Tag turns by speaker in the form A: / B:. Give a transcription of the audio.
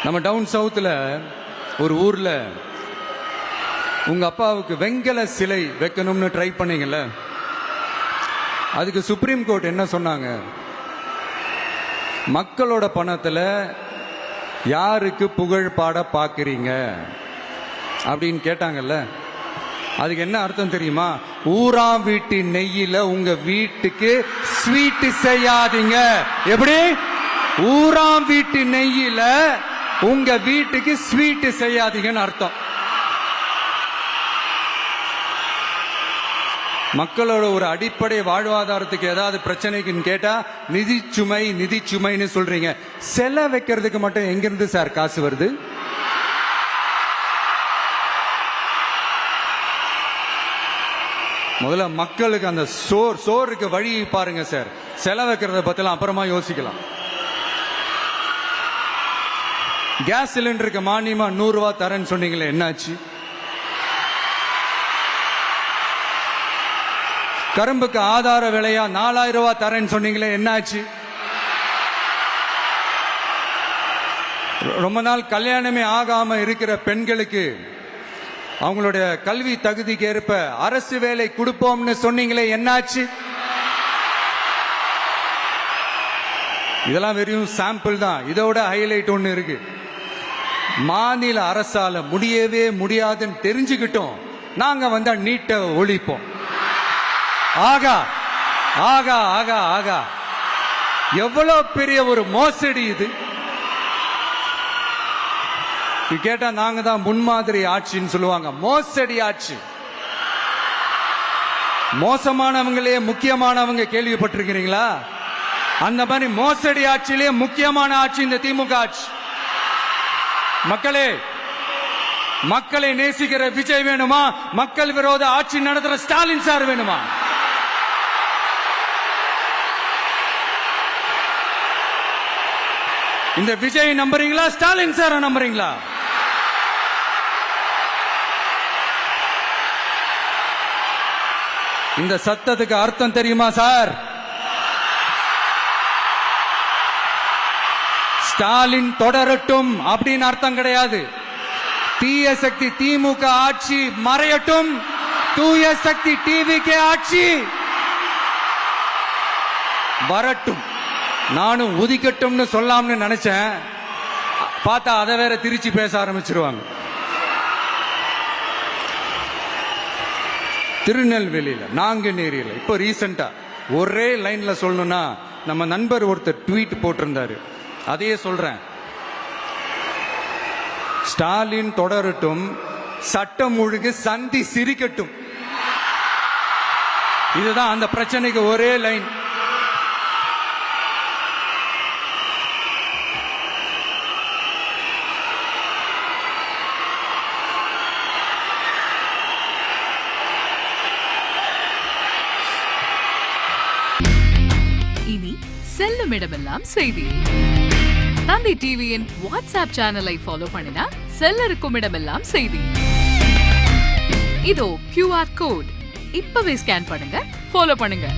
A: நம்ம டவுன் சவுத்தில் ஒரு ஊரில் உங்கள் அப்பாவுக்கு வெங்கல சிலை வைக்கணும்னு ட்ரை பண்ணீங்கல்ல, அதுக்கு சுப்ரீம் கோர்ட் என்ன சொன்னாங்க? மக்களோட பணத்தில் யாருக்கு புகழ் பாட பார்க்குறீங்க அப்படின்னு கேட்டாங்கல்ல. அதுக்கு என்ன அர்த்தம் தெரியுமா? ஊரா வீட்டு நெய்யில உங்க வீட்டுக்கு ஸ்வீட் செய்யாதீங்க. எப்படி? ஊரா வீட்டு நெய்யில உங்க வீட்டுக்கு ஸ்வீட் செய்யாதீங்கன்னு அர்த்தம். மக்களோட ஒரு அடிப்படை வாழ்வாதாரத்துக்கு ஏதாவது பிரச்சனைக்குன்னு கேட்டா நிதி சுமைன்னு சொல்றீங்க. செலை வைக்கிறதுக்கு மட்டும் எங்கிருந்து சார் காசு வருது? முதல்ல மக்களுக்கு அந்த சோறுக்கு வழி பாருங்க சார். செலை வைக்கிறத பத்திலாம் அப்புறமா யோசிக்கலாம். கேஸ் சிலிண்டருக்கு மானியமா 100 ரூபாய் தரேன்னு சொன்னீங்களே, என்னாச்சு? கரும்புக்கு ஆதார விலையா 4000 ரூபாய் தரேன்னு சொன்னீங்களே, என்னாச்சு? ரொம்ப நாள் கல்யாணமே ஆகாம இருக்கிற பெண்களுக்கு அவங்களுடைய கல்வி தகுதிக்கு ஏற்ப அரசு வேலை கொடுப்போம்னு சொன்னீங்களே, என்னாச்சு? இதெல்லாம் வெறும் சாம்பிள் தான். இதோட ஹைலைட் ஒண்ணு இருக்கு. மாநில அரசால முடியவே முடியாதுன்னு தெரிஞ்சுக்கிட்டோம், நாங்க வந்தா நீட்டை ஒழிப்போம். ஆகா ஆகா ஆகா ஆகா, எவ்வளவு பெரிய ஒரு மோசடி இது! கேட்டா நாங்க தான் முன்மாதிரி ஆட்சின்னு சொல்லுவாங்க. மோசடி ஆட்சி. மோசமானவங்களே முக்கியமானவங்க கேள்விப்பட்டிருக்கிறீங்களா? அந்த மாதிரி மோசடி ஆட்சியிலே முக்கியமான ஆட்சி இந்த திமுக ஆட்சி. மக்களே, மக்களை நேசிக்கிற விஜய் வேணுமா? மக்கள் விரோத ஆட்சி நடத்துற ஸ்டாலின் சார் வேணுமா? இந்த விஜய் நம்புறீங்களா? ஸ்டாலின் சார் நம்புறீங்களா? இந்த சத்தத்துக்கு அர்த்தம் தெரியுமா சார்? ஸ்டாலின் தொடரட்டும் அப்படின்னு அர்த்தம் கிடையாது. தீய சக்தி திமுக ஆட்சி மறையட்டும், தூய சக்தி டிவிக்கு ஆட்சி வரட்டும். நானும் உதிக்கட்டும்னு சொல்லாம்னு நினைச்சேன், பார்த்தா அதை வேற திருச்சி பேச ஆரம்பிச்சிருவாங்க. திருநெல்வேலியில, நாங்குநேரியில இப்போ ரீசெண்டா ஒரே லைன்ல சொல்லணும்னா, நம்ம நண்பர் ஒருத்தர் ட்வீட் போட்டிருந்தாரு, அதையே சொல்றேன். ஸ்டாலின் தொடரட்டும், சட்டம் ஒழுங்கு சந்தி சிரிக்கட்டும். இதுதான் அந்த பிரச்சனைக்கு ஒரே லைன்.
B: இனி செல்லும் இடமெல்லாம் செய்தி. தந்தை டிவியின் வாட்ஸ்அப் சேனலை ஃபாலோ பண்ணினா செல்லருக்கும் இடமெல்லாம் செய்தி. இதோ QR கோட், இப்பவே ஸ்கேன் பண்ணுங்க, ஃபாலோ பண்ணுங்க.